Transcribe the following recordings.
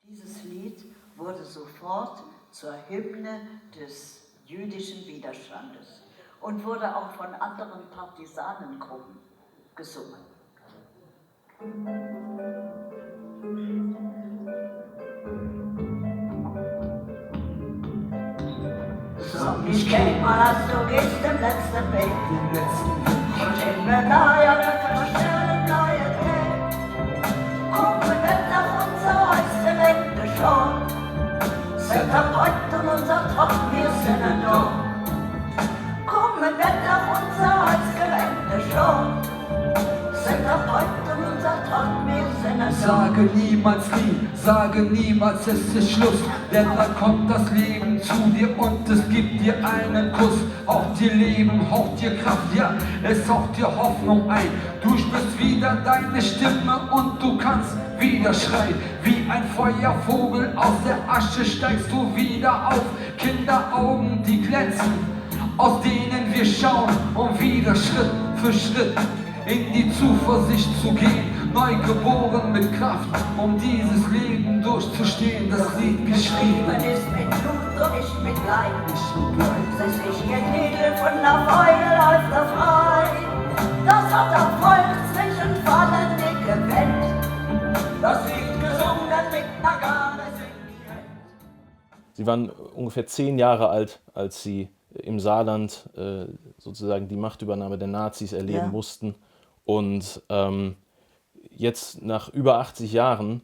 Dieses Lied wurde sofort zur Hymne des jüdischen Widerstandes und wurde auch von anderen Partisanengruppen gesungen. So, ich kenn mal, als du gehst im letzten Weg, und in mir nahe der verstellen neue Tag. Gucken wir nach unser heiße Wende schon, sind am Heute und unser Tracht, wir sind da. Kommen wir nach unser heiße Wende schon, sind am Heute und unser Tracht, wir sind da. Sage niemals nie, sage niemals es ist Schluss, denn dann kommt das Leben zu dir und es gibt dir einen Kuss. Haucht dir Leben, haucht dir Kraft, ja, es haucht dir Hoffnung ein. Du spürst wieder deine Stimme und du kannst wieder schreien. Wie ein Feuervogel aus der Asche steigst du wieder auf. Kinderaugen, die glänzen, aus denen wir schauen, um wieder Schritt für Schritt in die Zuversicht zu gehen. Neugeboren mit Kraft, um dieses Leben durchzustehen. Das Lied geschrieben ist mit Blut und nicht mit Leid. Seit ich geknebelt von der Freude läuft er frei. Das hat das Volk zwischen Fallende gewählt. Das Lied gesungen mit einer Garde signiert. Sie waren ungefähr 10 Jahre alt, als Sie im Saarland sozusagen die Machtübernahme der Nazis erleben mussten. Und jetzt nach über 80 Jahren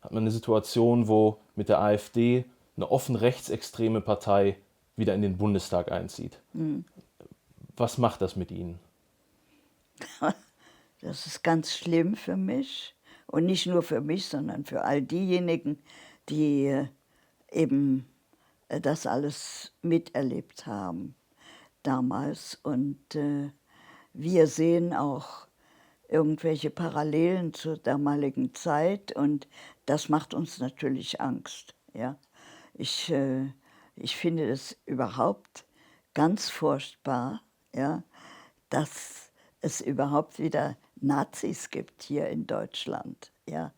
hat man eine Situation, wo mit der AfD eine offen rechtsextreme Partei wieder in den Bundestag einzieht. Was macht das mit Ihnen? Das ist ganz schlimm für mich. Und nicht nur für mich, sondern für all diejenigen, die eben das alles miterlebt haben damals. Und wir sehen auch irgendwelche Parallelen zur damaligen Zeit und das macht uns natürlich Angst. Ja? Ich finde es überhaupt ganz furchtbar, ja, dass es überhaupt wieder Nazis gibt hier in Deutschland. Ja?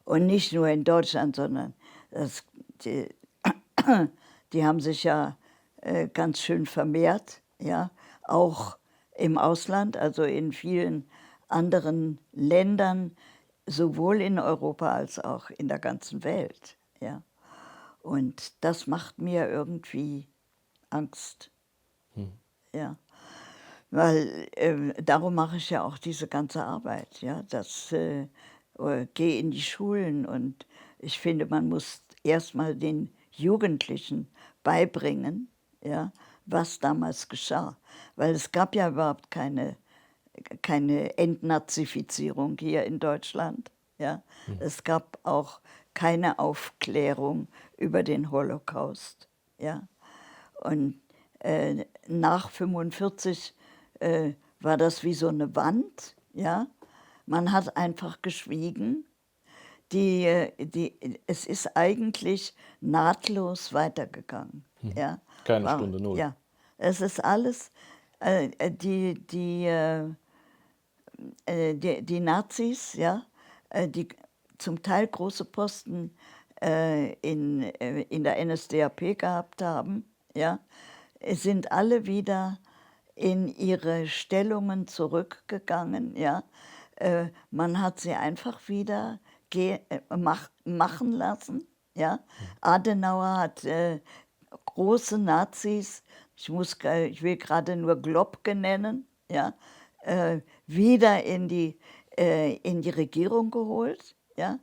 Und nicht nur in Deutschland, sondern die haben sich ja ganz schön vermehrt, ja? Auch im Ausland, also in vielen anderen Ländern, sowohl in Europa als auch in der ganzen Welt. Ja? Und das macht mir irgendwie Angst. Ja? Weil darum mache ich ja auch diese ganze Arbeit. Ja? Gehe in die Schulen und ich finde, man muss erstmal den Jugendlichen beibringen, ja, was damals geschah. Weil es gab ja überhaupt keine Entnazifizierung hier in Deutschland. Ja? Es gab auch keine Aufklärung über den Holocaust. Ja? Und nach 1945 war das wie so eine Wand. Ja? Man hat einfach geschwiegen. Es ist eigentlich nahtlos weitergegangen. Ja? Keine Stunde Null. Ja, es ist alles, die Nazis, ja, die zum Teil große Posten in der NSDAP gehabt haben, ja, sind alle wieder in ihre Stellungen zurückgegangen. Ja. Man hat sie einfach wieder machen lassen. Ja. Adenauer hat große Nazis, ich will gerade nur Globke nennen, ja, wieder in die Regierung geholt. Ja.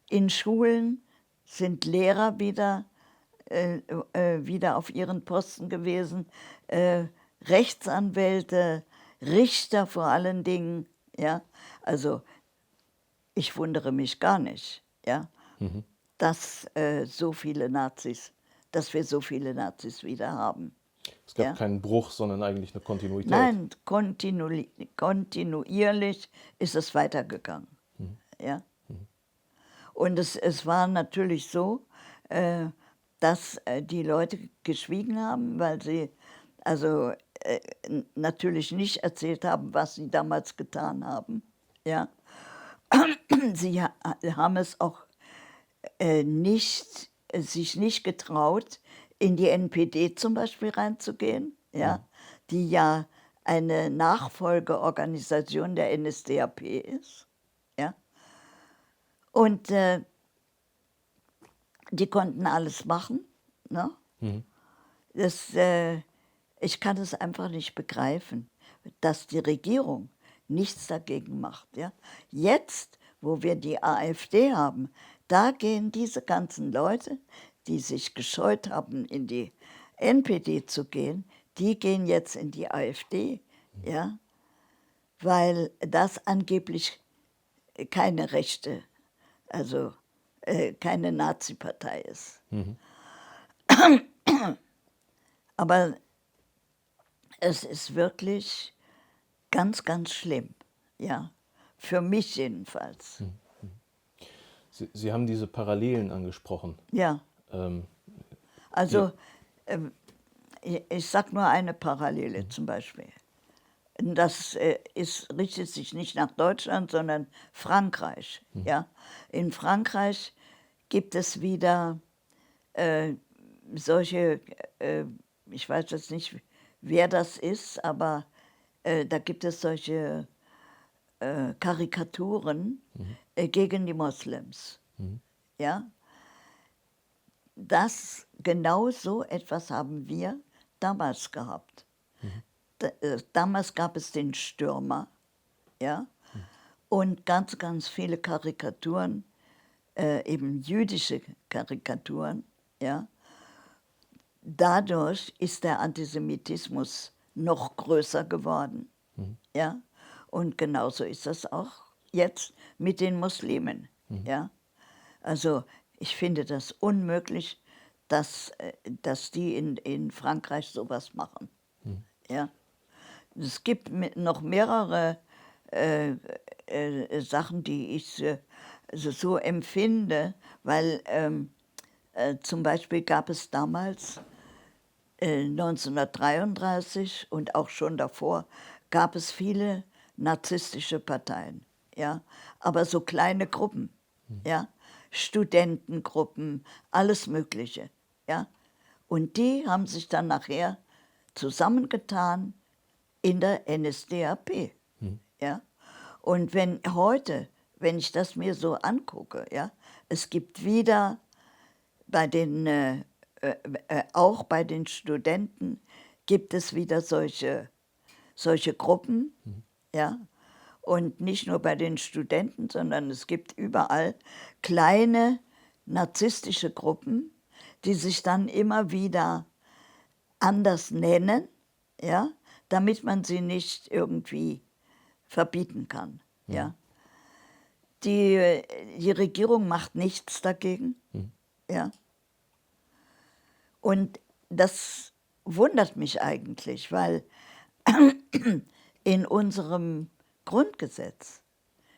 In Schulen sind Lehrer wieder auf ihren Posten gewesen, Rechtsanwälte, Richter vor allen Dingen. Ja. Also ich wundere mich gar nicht, ja, dass wir so viele Nazis wieder haben. Es gab Ja. keinen Bruch, sondern eigentlich eine Kontinuität. Nein, kontinuierlich ist es weitergegangen. Ja. Und es war natürlich so, dass die Leute geschwiegen haben, weil sie also natürlich nicht erzählt haben, was sie damals getan haben. Ja. Sie haben es auch sich nicht getraut, in die NPD zum Beispiel reinzugehen, ja, die ja eine Nachfolgeorganisation der NSDAP ist. Ja. Und die konnten alles machen. Ne? Das, ich kann es einfach nicht begreifen, dass die Regierung nichts dagegen macht. Ja? Jetzt, wo wir die AfD haben, da gehen diese ganzen Leute, die sich gescheut haben, in die NPD zu gehen, die gehen jetzt in die AfD, ja? Weil das angeblich keine rechte, also keine Nazi-Partei ist. Aber es ist wirklich ganz, ganz schlimm, ja, für mich jedenfalls. Sie haben diese Parallelen angesprochen. Ja, Ähm, also ich sage nur eine Parallele zum Beispiel. Das richtet sich nicht nach Deutschland, sondern Frankreich. Ja? In Frankreich gibt es wieder solche, ich weiß jetzt nicht, wer das ist, aber da gibt es solche Karikaturen gegen die Moslems. Ja? Genau so etwas haben wir damals gehabt. Damals gab es den Stürmer, ja, und ganz, ganz viele Karikaturen, eben jüdische Karikaturen, ja. Dadurch ist der Antisemitismus noch größer geworden, ja. Und genauso ist das auch jetzt mit den Muslimen, ja. Also ich finde das unmöglich, dass die in Frankreich sowas machen, ja. Es gibt noch mehrere Sachen, die ich so empfinde, weil zum Beispiel gab es damals 1933 und auch schon davor gab es viele narzisstische Parteien, ja, aber so kleine Gruppen, ja, Studentengruppen, alles Mögliche, ja, und die haben sich dann nachher zusammengetan in der NSDAP. Ja? Und wenn ich das mir so angucke, ja, es gibt wieder auch bei den Studenten gibt es wieder solche Gruppen, ja, und nicht nur bei den Studenten, sondern es gibt überall kleine narzisstische Gruppen, die sich dann immer wieder anders nennen, ja, damit man sie nicht irgendwie verbieten kann. Ja. Die Regierung macht nichts dagegen. Ja. Und das wundert mich eigentlich, weil in unserem Grundgesetz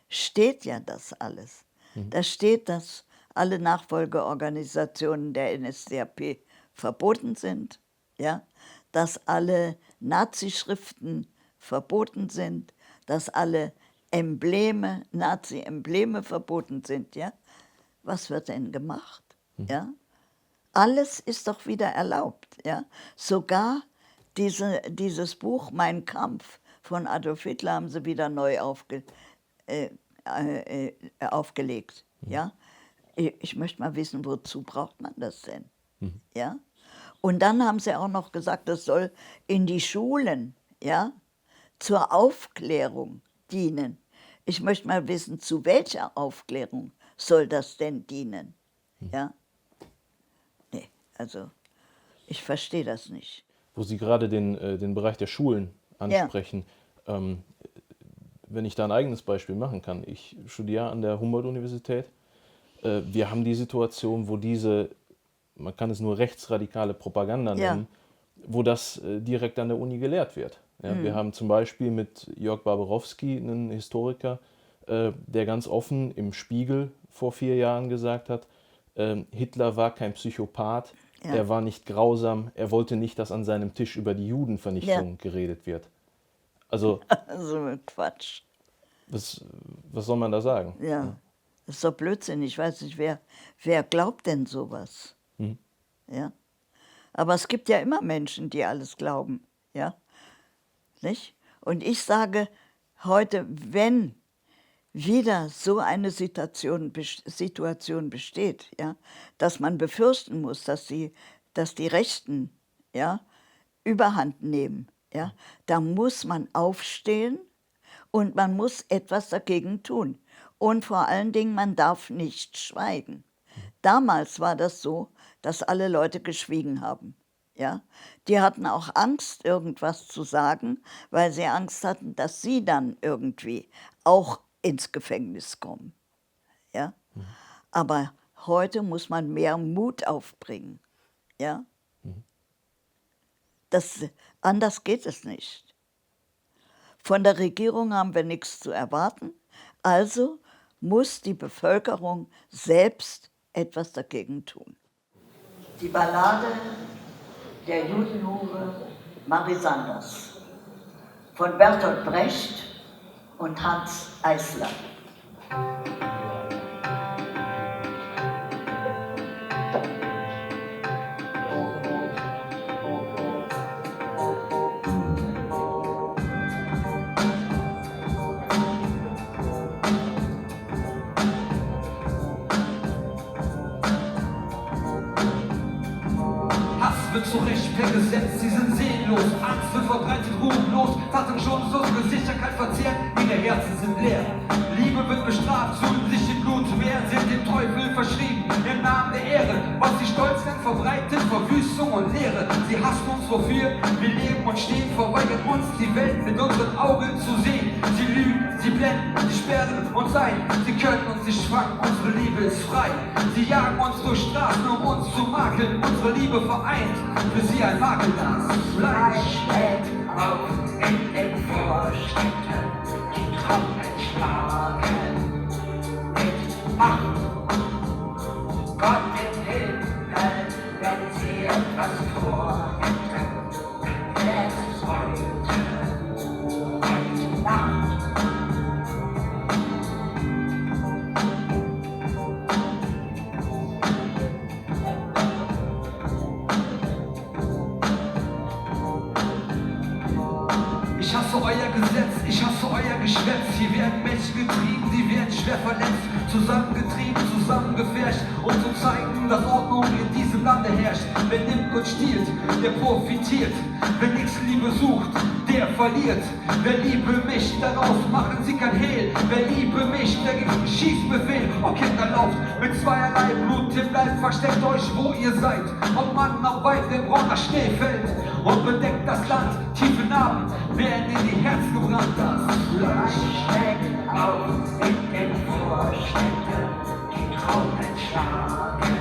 steht ja das alles. Da steht, dass alle Nachfolgeorganisationen der NSDAP verboten sind, ja? Dass alle Nazi-Schriften verboten sind, dass alle Nazi-Embleme verboten sind. Ja? Was wird denn gemacht? Ja? Alles ist doch wieder erlaubt. Ja? Sogar dieses Buch Mein Kampf von Adolf Hitler haben sie wieder neu aufgelegt. Ja? Ich möchte mal wissen, wozu braucht man das denn? Ja? Und dann haben sie auch noch gesagt, das soll in die Schulen, ja, zur Aufklärung dienen. Ich möchte mal wissen, zu welcher Aufklärung soll das denn dienen? Ja? Nee, also ich verstehe das nicht. Wo Sie gerade den Bereich der Schulen ansprechen, wenn ich da ein eigenes Beispiel machen kann. Ich studiere an der Humboldt-Universität. Wir haben die Situation, wo man kann es nur rechtsradikale Propaganda nennen, wo das direkt an der Uni gelehrt wird. Ja, wir haben zum Beispiel mit Jörg Barbarowski einen Historiker, der ganz offen im Spiegel vor 4 Jahren gesagt hat, Hitler war kein Psychopath, er war nicht grausam, er wollte nicht, dass an seinem Tisch über die Judenvernichtung geredet wird. Also so ein Quatsch. was soll man da sagen? Ja. Das ist doch Blödsinn. Ich weiß nicht, wer glaubt denn sowas? Ja? Aber es gibt ja immer Menschen, die alles glauben. Ja? Nicht? Und ich sage heute, wenn wieder so eine Situation besteht, ja, dass man befürchten muss, dass die Rechten, ja, Überhand nehmen, ja, da muss man aufstehen und man muss etwas dagegen tun. Und vor allen Dingen, man darf nicht schweigen. Damals war das so, dass alle Leute geschwiegen haben. Ja? Die hatten auch Angst, irgendwas zu sagen, weil sie Angst hatten, dass sie dann irgendwie auch ins Gefängnis kommen. Ja? Aber heute muss man mehr Mut aufbringen. Ja? Anders geht es nicht. Von der Regierung haben wir nichts zu erwarten, also muss die Bevölkerung selbst etwas dagegen tun. Die Ballade der Judenhure Marie Sanders von Bertolt Brecht und Hans Eisler. Wird zu Recht vergesetzt, sie sind seelenlos, Angst wird verbreitet, ruhelos, fassungslose Sicherheit verzehrt, ihre Herzen sind leer. Liebe wird bestraft, sühnen sich im Blut mehr, sind dem Teufel verschrieben, im Namen der Ehre, was sie stolz nennt, verbreitet, Verwüstung und Leere. Sie hassen uns wofür, wir leben und stehen, verweigern uns die Welt mit unseren Augen zu sehen. Sie lügen, sie blenden, sie sperren uns ein, sie können uns nicht fangen, unsere Liebe ist frei. Sie jagen uns durch Straßen, um uns zu makeln, unsere Liebe vereint, für sie ein makelndes Fleisch. Steht auf in den Vorstädten, die Trommel schlagen mit Macht. Gott im Himmel, wenn sie etwas vorhätten, wäre es heute Nacht. Ich hasse euer Gesetz, ich hasse euer Geschwätz. Hier werden Menschen getrieben, sie werden schwer verletzt. Zusammengetrieben, zusammengefärscht, um zu zeigen, dass Ordnung in diesem Lande herrscht. Wer nimmt und stiehlt, der profitiert. Wer nichts Liebe sucht, der verliert. Wer Liebe mischt, daraus machen sie kein Hehl. Wer Liebe mischt, der gibt einen Schießbefehl. Oh Kinder, lauft mit zweierlei Blut, ihr bleibt, versteckt euch, wo ihr seid. Ob Mann auch weit der brauner Schnee fällt und bedeckt das Land, tiefe Narben werden in die Herzen gebrannt. Das Fleisch Steckt auf in den Vorstädten, die Trommel schlagen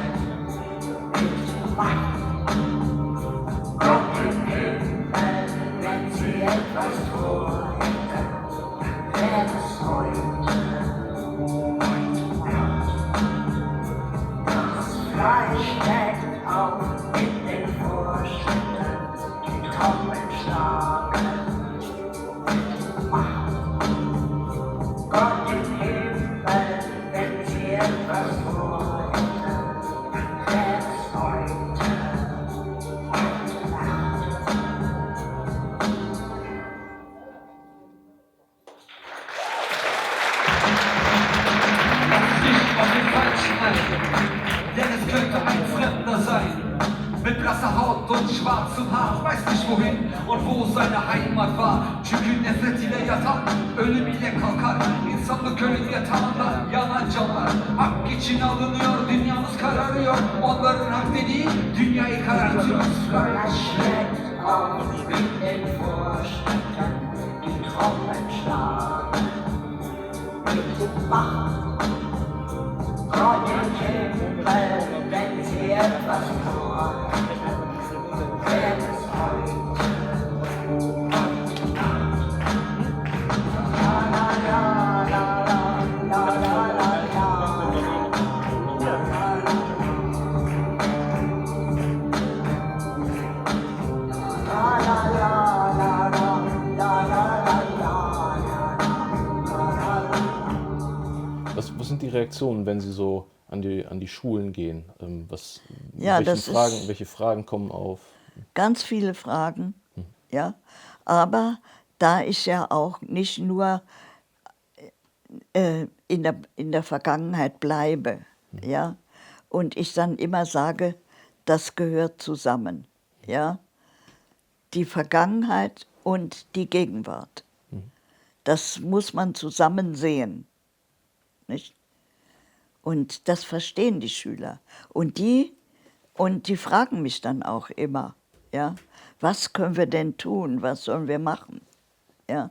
mit Macht. Gott im Himmel, wenn sie etwas vorhätten, wäre es heute Nacht. Das Fleisch steckt auf in den Vorstädten, die Trommel schlagen mit Macht. Gott im Himmel, wenn sie etwas vorhätten, wäre es heute Nacht. nicht auf den Falschen ein, denn es könnte ein Fremder sein. Mit blasser Haut und schwarzem Haar, weiß nicht wohin und wo seine Heimat var. Çünkü nefret ile yatan, ölüm ile kalkar. İnsanlık ölüm yatağında yanan canlar. Hak için alınıyor, dünyamız kararıyor. Onların hak dediği dünyayı karartıyor. Fleisch schlägt auf in den Vorstädten, die Trommel schlagen mit Macht. Gott im Himmel, wenn sie etwas vorhätten, wäre es heute Nacht. La la la la la la la la Was sind die Reaktionen, wenn Sie so an die Schulen gehen? Ja, das ist Welche Fragen kommen auf? ganz viele Fragen, ja. Aber da ich ja auch nicht nur in der Vergangenheit bleibe, ja, und ich dann immer sage, das gehört zusammen, ja, die Vergangenheit und die Gegenwart. Das muss man zusammen sehen, nicht? Und das verstehen die Schüler. Und die fragen mich dann auch immer, ja, was können wir denn tun, was sollen wir machen, ja.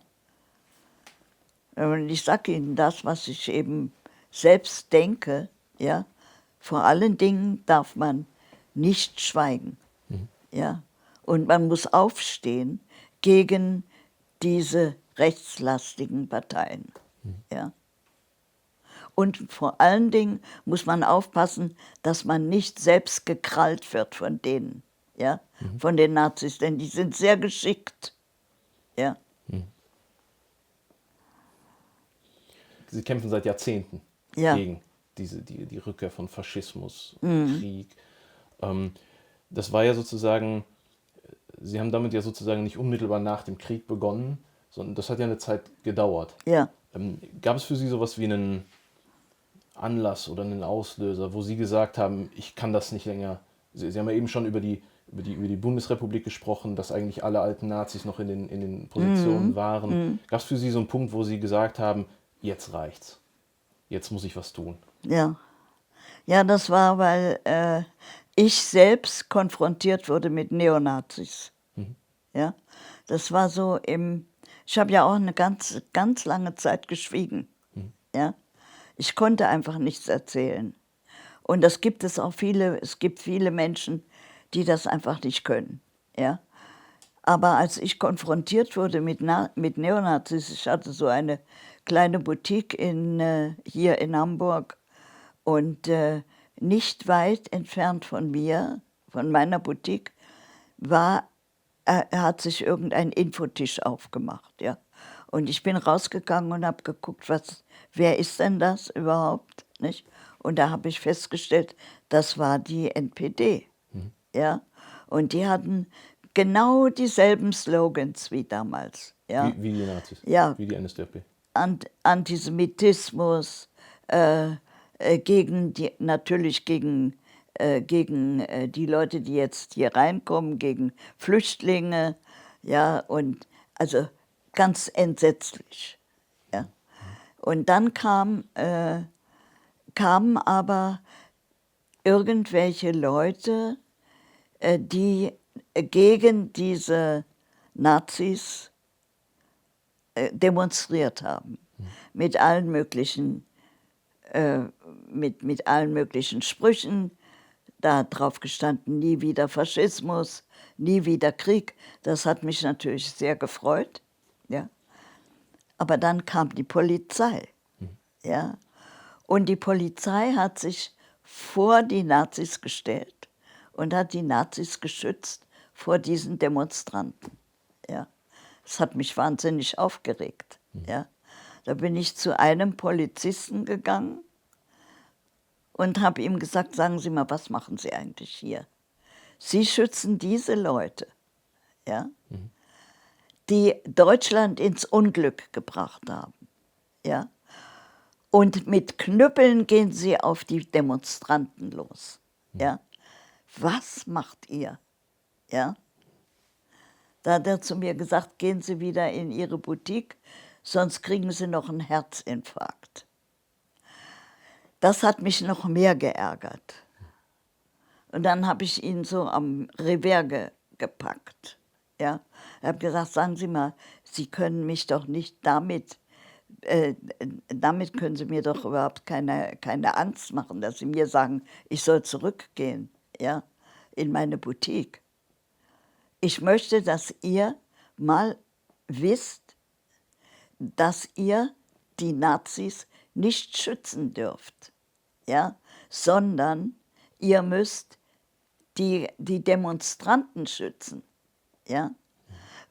Und ich sage ihnen das, was ich eben selbst denke, ja. Vor allen Dingen darf man nicht schweigen, ja. Und man muss aufstehen gegen diese rechtslastigen Parteien, ja. Und vor allen Dingen muss man aufpassen, dass man nicht selbst gekrallt wird von denen, ja, von den Nazis, denn die sind sehr geschickt, ja. Sie kämpfen seit Jahrzehnten Ja. gegen die Rückkehr von Faschismus, Krieg. Das war ja sozusagen, Sie haben damit ja sozusagen nicht unmittelbar nach dem Krieg begonnen, sondern das hat ja eine Zeit gedauert. Ja. Gab es für Sie sowas wie einen Anlass oder einen Auslöser, wo Sie gesagt haben, ich kann das nicht länger? Sie haben ja eben schon über die Bundesrepublik gesprochen, dass eigentlich alle alten Nazis noch in den Positionen waren. Gab es für Sie so einen Punkt, wo Sie gesagt haben, jetzt reicht's, jetzt muss ich was tun? Ja. Ja, das war, weil ich selbst konfrontiert wurde mit Neonazis. Ja, das war so ich habe ja auch eine ganz, ganz lange Zeit geschwiegen. Ja, ich konnte einfach nichts erzählen. Und es gibt viele Menschen, die das einfach nicht können. Ja. Aber als ich konfrontiert wurde mit Neonazis, ich hatte so eine kleine Boutique hier in Hamburg und nicht weit entfernt von meiner Boutique, hat sich irgendein Infotisch aufgemacht. Ja. Und ich bin rausgegangen und habe geguckt, wer ist denn das überhaupt? Nicht? Und da habe ich festgestellt, das war die NPD. Ja. Und die hatten genau dieselben Slogans wie damals. Ja. Wie die Nazis, Ja. wie die NSDAP. Antisemitismus, natürlich gegen die Leute, die jetzt hier reinkommen, gegen Flüchtlinge, ja, und also ganz entsetzlich. Ja. Und dann kamen aber irgendwelche Leute, die gegen diese Nazis demonstriert haben, mit allen möglichen Sprüchen. Da hat drauf gestanden, nie wieder Faschismus, nie wieder Krieg. Das hat mich natürlich sehr gefreut. Ja. Aber dann kam die Polizei. Ja. Und die Polizei hat sich vor die Nazis gestellt und hat die Nazis geschützt vor diesen Demonstranten. Ja. Das hat mich wahnsinnig aufgeregt. Ja. Da bin ich zu einem Polizisten gegangen und habe ihm gesagt, sagen Sie mal, was machen Sie eigentlich hier? Sie schützen diese Leute, ja, die Deutschland ins Unglück gebracht haben. Ja? Und mit Knüppeln gehen Sie auf die Demonstranten los. Ja? Was macht ihr? Ja? Da hat er zu mir gesagt, gehen Sie wieder in Ihre Boutique, sonst kriegen Sie noch einen Herzinfarkt. Das hat mich noch mehr geärgert. Und dann habe ich ihn so am Revers gepackt. Ja? Ich habe gesagt, sagen Sie mal, Sie können mich doch nicht damit können Sie mir doch überhaupt keine Angst machen, dass Sie mir sagen, ich soll zurückgehen, ja, in meine Boutique. Ich möchte, dass ihr mal wisst, dass ihr die Nazis nicht schützen dürft, ja, sondern ihr müsst die Demonstranten schützen, ja,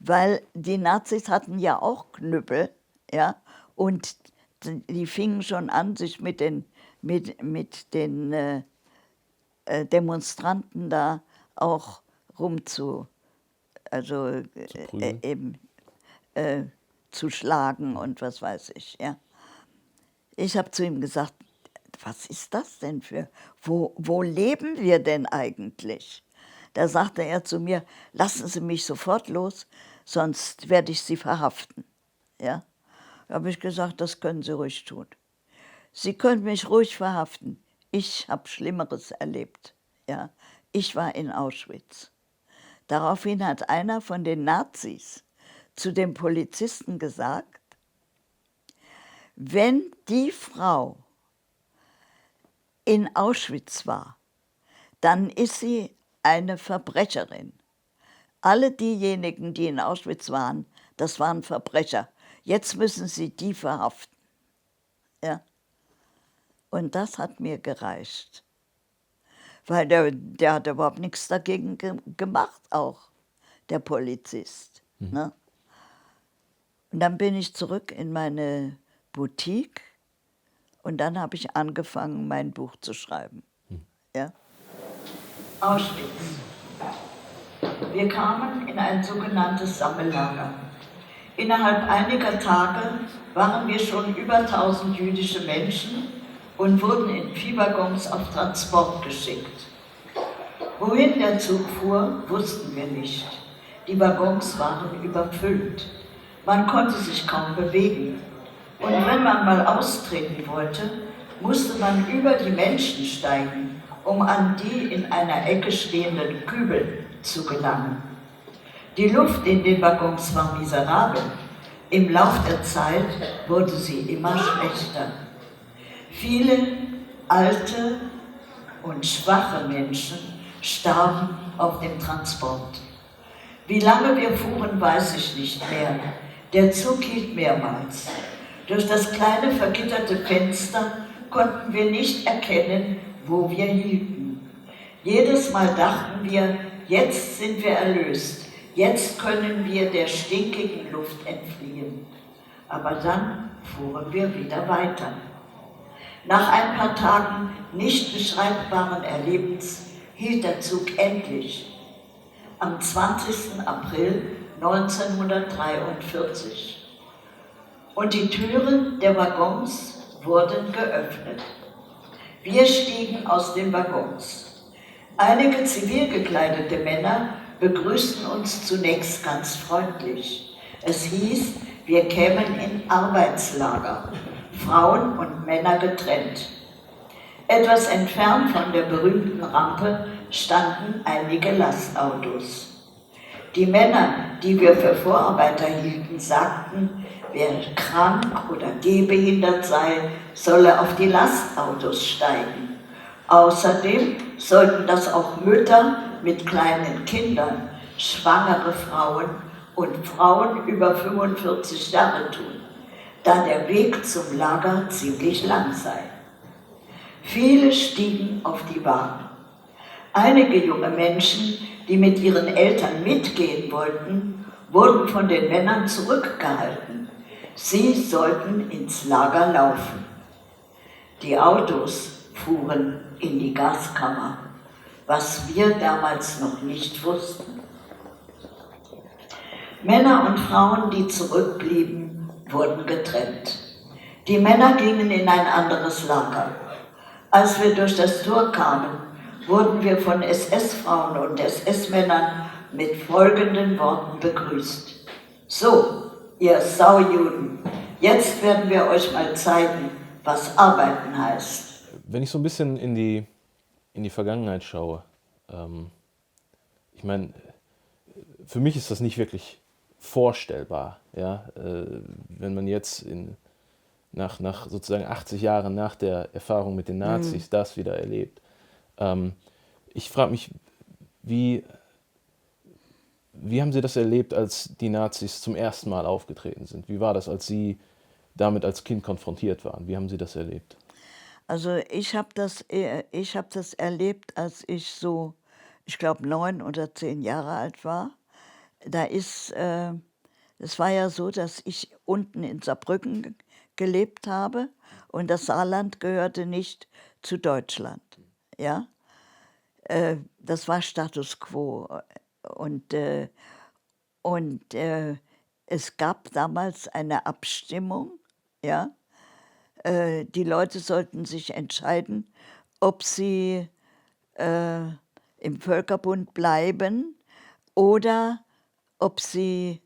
weil die Nazis hatten ja auch Knüppel, ja, und die fingen schon an, sich mit den mit den Demonstranten da auch also prügeln. eben zu schlagen und was weiß ich. Ja. Ich habe zu ihm gesagt, was ist das denn wo leben wir denn eigentlich? Da sagte er zu mir, lassen Sie mich sofort los, sonst werde ich Sie verhaften. Ja? Da habe ich gesagt, das können Sie ruhig tun. Sie können mich ruhig verhaften. Ich habe Schlimmeres erlebt. Ja? Ich war in Auschwitz. Daraufhin hat einer von den Nazis zu dem Polizisten gesagt, wenn die Frau in Auschwitz war, dann ist sie eine Verbrecherin. Alle diejenigen, die in Auschwitz waren, das waren Verbrecher. Jetzt müssen Sie die verhaften. Ja? Und das hat mir gereicht. Weil der hat überhaupt nichts dagegen gemacht, auch der Polizist. Ne? Und dann bin ich zurück in meine Boutique und dann habe ich angefangen, mein Buch zu schreiben. Ja? Auschwitz. Wir kamen in ein sogenanntes Sammellager. Innerhalb einiger Tage waren wir schon über 1000 jüdische Menschen und wurden in Viehwaggons auf Transport geschickt. Wohin der Zug fuhr, wussten wir nicht. Die Waggons waren überfüllt. Man konnte sich kaum bewegen. Und wenn man mal austreten wollte, musste man über die Menschen steigen, um an die in einer Ecke stehenden Kübel zu gelangen. Die Luft in den Waggons war miserabel. Im Lauf der Zeit wurde sie immer schlechter. Viele alte und schwache Menschen starben auf dem Transport. Wie lange wir fuhren, weiß ich nicht mehr. Der Zug hielt mehrmals. Durch das kleine vergitterte Fenster konnten wir nicht erkennen, wo wir hielten. Jedes Mal dachten wir, jetzt sind wir erlöst, jetzt können wir der stinkigen Luft entfliehen. Aber dann fuhren wir wieder weiter. Nach ein paar Tagen nicht beschreibbaren Erlebens hielt der Zug endlich. Am 20. April 1943. Und die Türen der Waggons wurden geöffnet. Wir stiegen aus den Waggons. Einige zivil gekleidete Männer begrüßten uns zunächst ganz freundlich. Es hieß, wir kämen in Arbeitslager, Frauen und Männer getrennt. Etwas entfernt von der berühmten Rampe standen einige Lastautos. Die Männer, die wir für Vorarbeiter hielten, sagten, wer krank oder gehbehindert sei, solle auf die Lastautos steigen. Außerdem sollten das auch Mütter mit kleinen Kindern, schwangere Frauen und Frauen über 45 Jahre tun, da der Weg zum Lager ziemlich lang sei. Viele stiegen auf die Wagen. Einige junge Menschen, die mit ihren Eltern mitgehen wollten, wurden von den Männern zurückgehalten. Sie sollten ins Lager laufen. Die Autos fuhren in die Gaskammer, was wir damals noch nicht wussten. Männer und Frauen, die zurückblieben, wurden getrennt. Die Männer gingen in ein anderes Lager. Als wir durch das Tor kamen, wurden wir von SS-Frauen und SS-Männern mit folgenden Worten begrüßt. So, ihr Saujuden, jetzt werden wir euch mal zeigen, was Arbeiten heißt. Wenn ich so ein bisschen in die Vergangenheit schaue, ich meine, für mich ist das nicht wirklich vorstellbar, ja, wenn man jetzt nach sozusagen 80 Jahren nach der Erfahrung mit den Nazis das wieder erlebt. Ich frage mich, wie haben Sie das erlebt, als die Nazis zum ersten Mal aufgetreten sind? Wie war das, als Sie damit als Kind konfrontiert waren? Wie haben Sie das erlebt? Also ich habe das erlebt, als ich so, ich glaube 9 oder 10 Jahre alt war. Es war ja so, dass ich unten in Saarbrücken gelebt habe und das Saarland gehörte nicht zu Deutschland. Ja? Das war Status quo. Und, es gab damals eine Abstimmung, ja? Die Leute sollten sich entscheiden, ob sie im Völkerbund bleiben oder ob sie,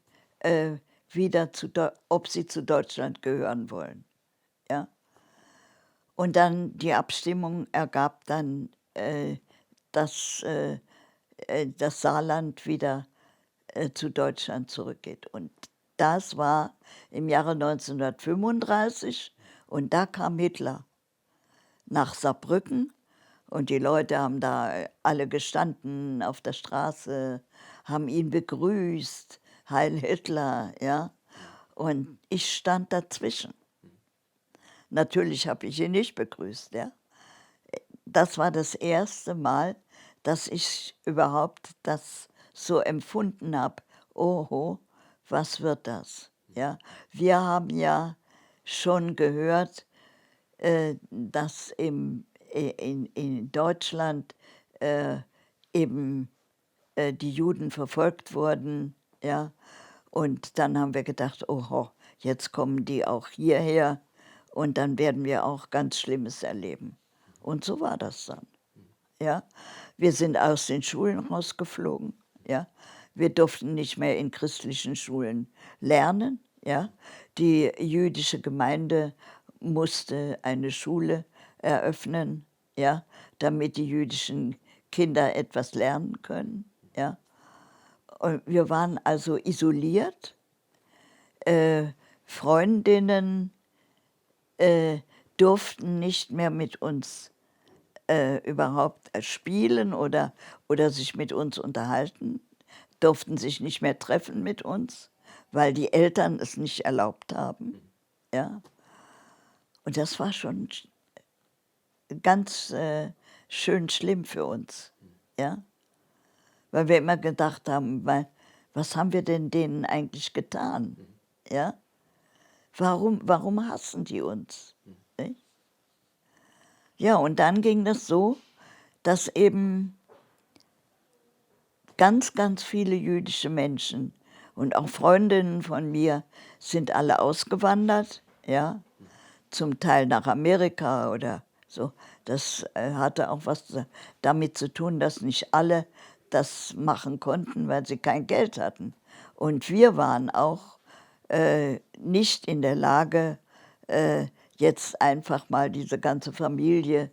ob sie zu Deutschland gehören wollen. Ja? Und dann die Abstimmung ergab dann, dass das Saarland wieder zu Deutschland zurückgeht. Und das war im Jahre 1935 und da kam Hitler nach Saarbrücken und die Leute haben da alle gestanden auf der Straße, haben ihn begrüßt, Heil Hitler, ja. Und ich stand dazwischen. Natürlich habe ich ihn nicht begrüßt, ja. Das war das erste Mal, dass ich überhaupt das so empfunden habe. Oho, was wird das? Ja, wir haben ja schon gehört, dass in Deutschland eben die Juden verfolgt wurden. Ja? Und dann haben wir gedacht, oho, jetzt kommen die auch hierher und dann werden wir auch ganz Schlimmes erleben. Und so war das dann. Ja? Wir sind aus den Schulen rausgeflogen. Ja? Wir durften nicht mehr in christlichen Schulen lernen. Ja? Die jüdische Gemeinde musste eine Schule eröffnen, ja? Damit die jüdischen Kinder etwas lernen können. Ja? Und wir waren also isoliert. Freundinnen durften nicht mehr mit uns überhaupt spielen oder sich mit uns unterhalten, durften sich nicht mehr treffen mit uns, weil die Eltern es nicht erlaubt haben. Ja? Und das war schon ganz schön schlimm für uns. Ja? Weil wir immer gedacht haben, was haben wir denn denen eigentlich getan? Ja? Warum hassen die uns? Nicht? Ja, und dann ging das so, dass eben ganz, ganz viele jüdische Menschen und auch Freundinnen von mir sind alle ausgewandert, ja, zum Teil nach Amerika oder so. Das hatte auch was damit zu tun, dass nicht alle das machen konnten, weil sie kein Geld hatten. Und wir waren auch nicht in der Lage, jetzt einfach mal diese ganze Familie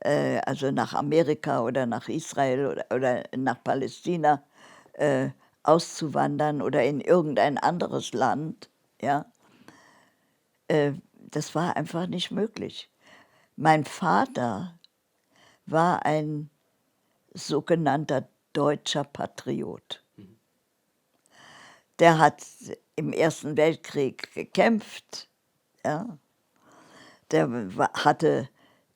also nach Amerika oder nach Israel oder nach Palästina auszuwandern oder in irgendein anderes Land. Ja? Das war einfach nicht möglich. Mein Vater war ein sogenannter deutscher Patriot. Der hat im Ersten Weltkrieg gekämpft. Ja? Der hatte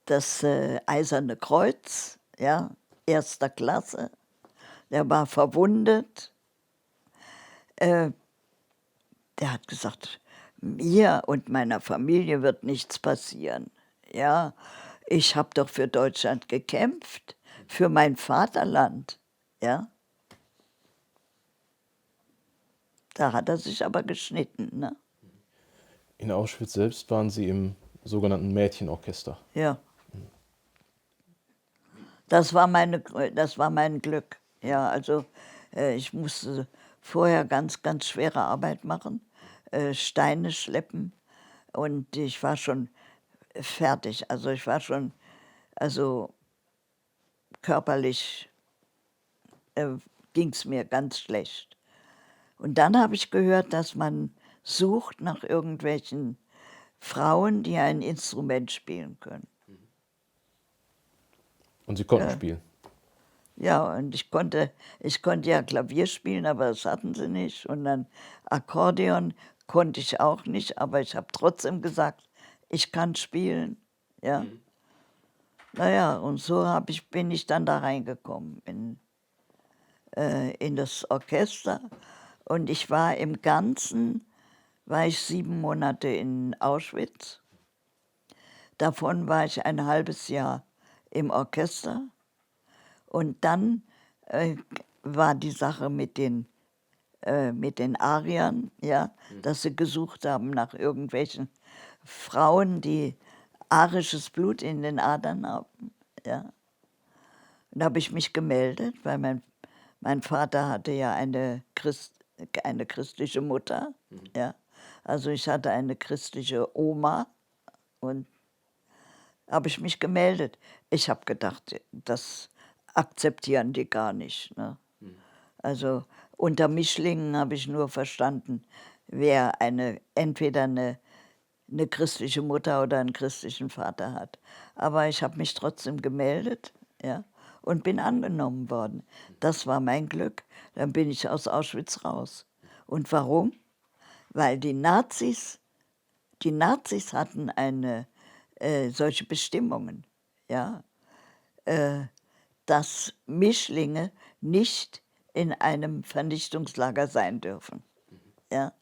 das Eiserne Kreuz, ja, 1. Klasse. Der war verwundet. Der hat gesagt, mir und meiner Familie wird nichts passieren. Ja, ich habe doch für Deutschland gekämpft, für mein Vaterland. Ja. Da hat er sich aber geschnitten. Ne? In Auschwitz selbst waren Sie im sogenannten Mädchenorchester. Ja. Das war mein Glück. Ja, also ich musste vorher ganz, ganz schwere Arbeit machen, Steine schleppen und ich war schon fertig. Also ich war schon, also körperlich ging es mir ganz schlecht. Und dann habe ich gehört, dass man sucht nach irgendwelchen Frauen, die ein Instrument spielen können. Und Sie konnten spielen? Ja, und ich konnte ja Klavier spielen, aber das hatten sie nicht. Und dann Akkordeon konnte ich auch nicht, aber ich habe trotzdem gesagt, ich kann spielen. Ja. Naja, und so bin ich dann da reingekommen in das Orchester. Und ich war im Ganzen war ich 7 Monate in Auschwitz. Davon war ich ein halbes Jahr im Orchester. Und dann war die Sache mit den Ariern, ja, dass sie gesucht haben nach irgendwelchen Frauen, die arisches Blut in den Adern haben. Ja. Und da habe ich mich gemeldet, weil mein Vater hatte ja eine christliche Mutter. Ja. Also ich hatte eine christliche Oma und habe ich mich gemeldet. Ich habe gedacht, das akzeptieren die gar nicht. Ne? Also unter Mischlingen habe ich nur verstanden, wer entweder eine christliche Mutter oder einen christlichen Vater hat. Aber ich habe mich trotzdem gemeldet, ja, und bin angenommen worden. Das war mein Glück. Dann bin ich aus Auschwitz raus. Und warum? Weil die Nazis hatten solche Bestimmungen, ja, dass Mischlinge nicht in einem Vernichtungslager sein dürfen. Ja.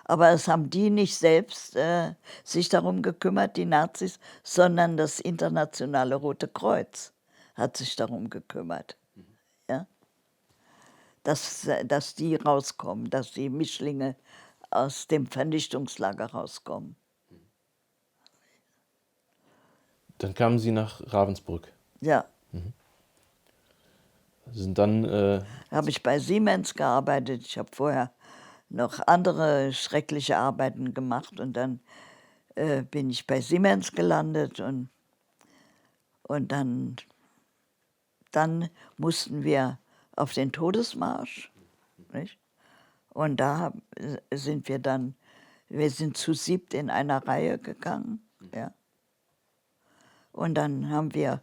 Aber es haben die nicht selbst sich darum gekümmert, die Nazis, sondern das Internationale Rote Kreuz hat sich darum gekümmert. Ja. Dass die rauskommen, dass die Mischlinge aus dem Vernichtungslager rauskommen. Dann kamen Sie nach Ravensbrück. Ja. Sind dann Habe ich bei Siemens gearbeitet. Ich habe vorher noch andere schreckliche Arbeiten gemacht und dann bin ich bei Siemens gelandet und dann mussten wir auf den Todesmarsch. Nicht? Und da sind wir sind zu 7 in einer Reihe gegangen. Ja. Und dann haben wir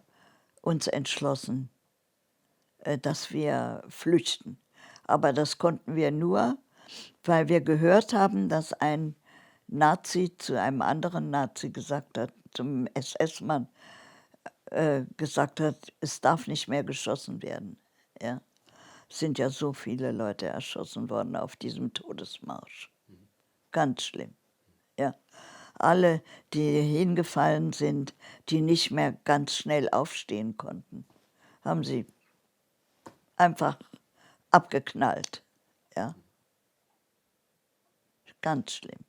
uns entschlossen, dass wir flüchten. Aber das konnten wir nur, weil wir gehört haben, dass ein Nazi zu einem anderen Nazi gesagt hat, zum SS-Mann gesagt hat, es darf nicht mehr geschossen werden. Ja? Es sind ja so viele Leute erschossen worden auf diesem Todesmarsch. Ganz schlimm. Ja. Alle, die hingefallen sind, die nicht mehr ganz schnell aufstehen konnten, haben sie einfach abgeknallt. Ja. Ganz schlimm.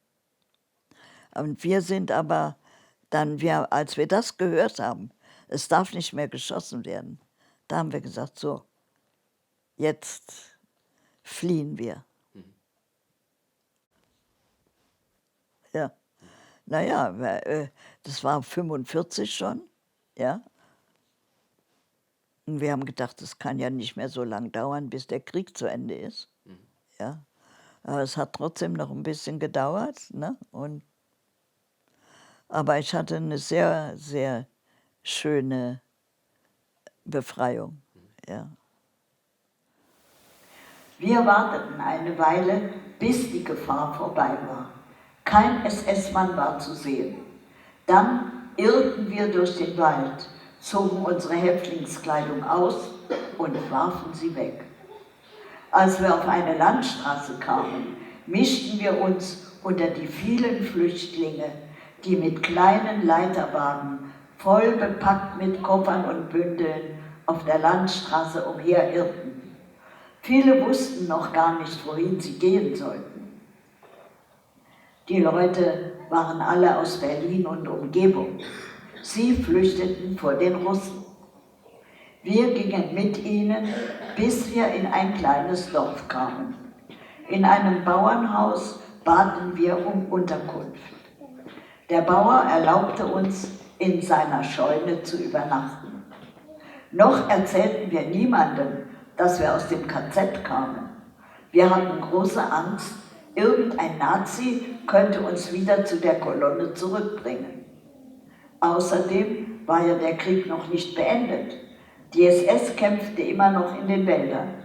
Und wir sind aber dann, als wir das gehört haben, es darf nicht mehr geschossen werden, da haben wir gesagt, so, jetzt fliehen wir. Ja. Naja, das war 1945 schon, ja. Und wir haben gedacht, das kann ja nicht mehr so lange dauern, bis der Krieg zu Ende ist. Ja. Aber es hat trotzdem noch ein bisschen gedauert. Ne? Aber ich hatte eine sehr, sehr schöne Befreiung. Ja. Wir warteten eine Weile, bis die Gefahr vorbei war. Kein SS-Mann war zu sehen. Dann irrten wir durch den Wald, zogen unsere Häftlingskleidung aus und warfen sie weg. Als wir auf eine Landstraße kamen, mischten wir uns unter die vielen Flüchtlinge, die mit kleinen Leiterwagen, voll bepackt mit Koffern und Bündeln, auf der Landstraße umherirrten. Viele wussten noch gar nicht, wohin sie gehen sollten. Die Leute waren alle aus Berlin und Umgebung. Sie flüchteten vor den Russen. Wir gingen mit ihnen, bis wir in ein kleines Dorf kamen. In einem Bauernhaus baten wir um Unterkunft. Der Bauer erlaubte uns, in seiner Scheune zu übernachten. Noch erzählten wir niemandem, dass wir aus dem KZ kamen. Wir hatten große Angst, irgendein Nazi könnte uns wieder zu der Kolonne zurückbringen. Außerdem war ja der Krieg noch nicht beendet. Die SS kämpfte immer noch in den Wäldern.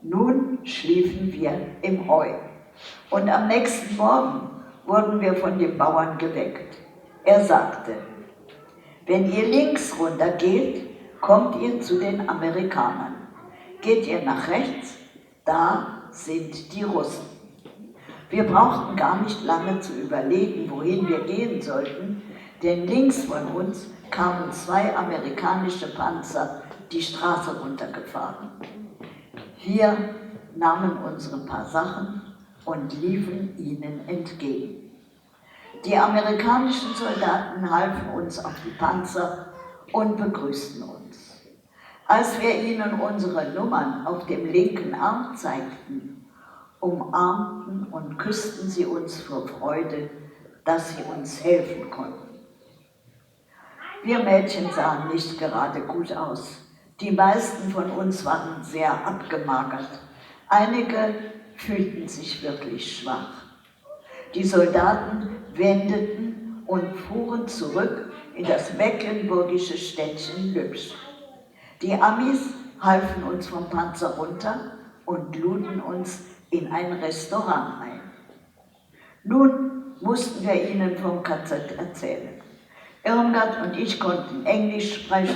Nun schliefen wir im Heu. Und am nächsten Morgen wurden wir von dem Bauern geweckt. Er sagte, wenn ihr links runter geht, kommt ihr zu den Amerikanern. Geht ihr nach rechts, da sind die Russen. Wir brauchten gar nicht lange zu überlegen, wohin wir gehen sollten, denn links von uns kamen 2 amerikanische Panzer die Straße runtergefahren. Wir nahmen unsere paar Sachen und liefen ihnen entgegen. Die amerikanischen Soldaten halfen uns auf die Panzer und begrüßten uns. Als wir ihnen unsere Nummern auf dem linken Arm zeigten, umarmten und küssten sie uns vor Freude, dass sie uns helfen konnten. Wir Mädchen sahen nicht gerade gut aus. Die meisten von uns waren sehr abgemagert. Einige fühlten sich wirklich schwach. Die Soldaten wendeten und fuhren zurück in das mecklenburgische Städtchen Lübsch. Die Amis halfen uns vom Panzer runter und luden uns in ein Restaurant ein. Nun mussten wir ihnen vom KZ erzählen. Irmgard und ich konnten Englisch sprechen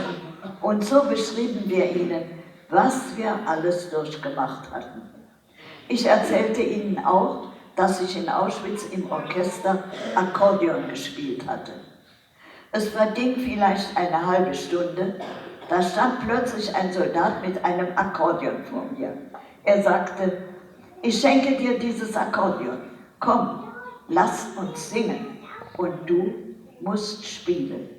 und so beschrieben wir ihnen, was wir alles durchgemacht hatten. Ich erzählte ihnen auch, dass ich in Auschwitz im Orchester Akkordeon gespielt hatte. Es verging vielleicht eine halbe Stunde, da stand plötzlich ein Soldat mit einem Akkordeon vor mir. Er sagte, ich schenke dir dieses Akkordeon, komm, lass uns singen und du musst spielen.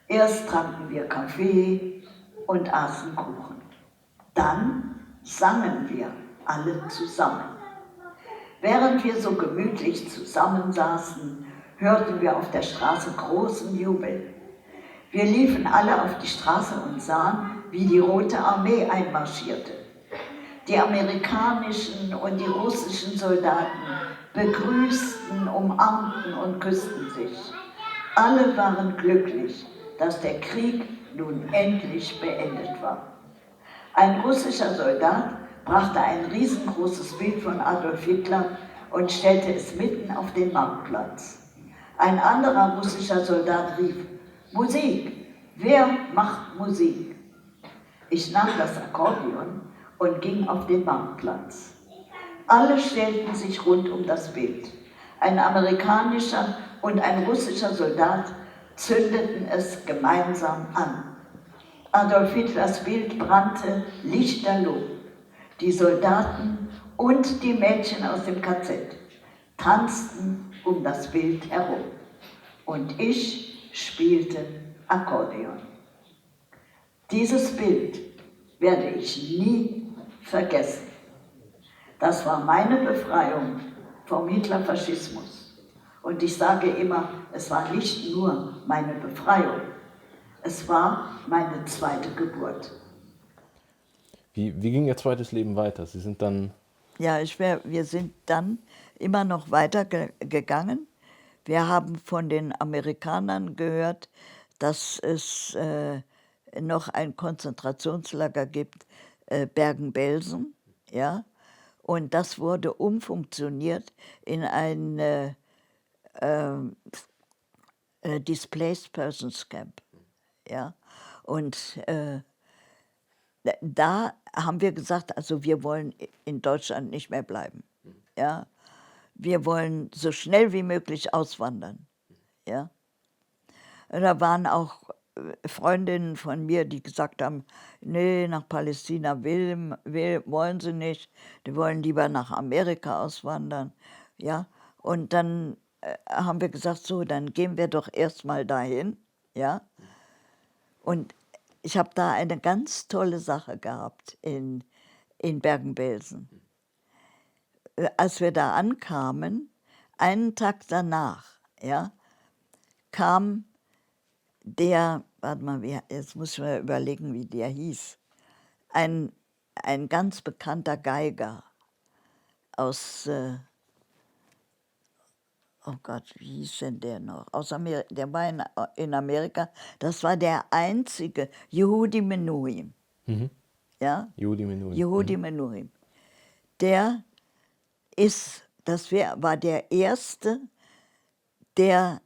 Erst tranken wir Kaffee und aßen Kuchen. Dann sangen wir alle zusammen. Während wir so gemütlich zusammensaßen, hörten wir auf der Straße großen Jubel. Wir liefen alle auf die Straße und sahen, wie die Rote Armee einmarschierte. Die amerikanischen und die russischen Soldaten begrüßten, umarmten und küssten sich. Alle waren glücklich, dass der Krieg nun endlich beendet war. Ein russischer Soldat brachte ein riesengroßes Bild von Adolf Hitler und stellte es mitten auf den Marktplatz. Ein anderer russischer Soldat rief, Musik, wer macht Musik? Ich nahm das Akkordeon und ging auf den Marktplatz. Alle stellten sich rund um das Bild. Ein amerikanischer und ein russischer Soldat zündeten es gemeinsam an. Adolf Hitlers Bild brannte lichterloh. Die Soldaten und die Mädchen aus dem KZ tanzten um das Bild herum. Und ich spielte Akkordeon. Dieses Bild werde ich nie vergessen. Das war meine Befreiung vom Hitlerfaschismus. Und ich sage immer, es war nicht nur meine Befreiung, es war meine zweite Geburt. Wie ging Ihr zweites Leben weiter? Sie sind dann... Ja, wir sind dann immer noch weiter gegangen. Wir haben von den Amerikanern gehört, dass es noch ein Konzentrationslager gibt, Bergen-Belsen, ja, und das wurde umfunktioniert in ein Displaced Persons Camp, ja, und da haben wir gesagt, also wir wollen in Deutschland nicht mehr bleiben, ja, wir wollen so schnell wie möglich auswandern, ja. Und da waren auch Freundinnen von mir, die gesagt haben, nee, nach Palästina wollen sie nicht, die wollen lieber nach Amerika auswandern. Ja? Und dann haben wir gesagt, so, dann gehen wir doch erstmal dahin. Ja? Und ich habe da eine ganz tolle Sache gehabt in Bergen-Belsen. Als wir da ankamen, einen Tag danach, ja, kam der, warte mal, jetzt muss ich mal überlegen, wie der hieß, ein ganz bekannter Geiger aus, oh Gott, wie hieß denn der noch? Aus Amerika, der war in Amerika, das war der einzige, Yehudi Menuhin. Ja? Yehudi Menuhin. Yehudi Menuhin. Der war der Erste, der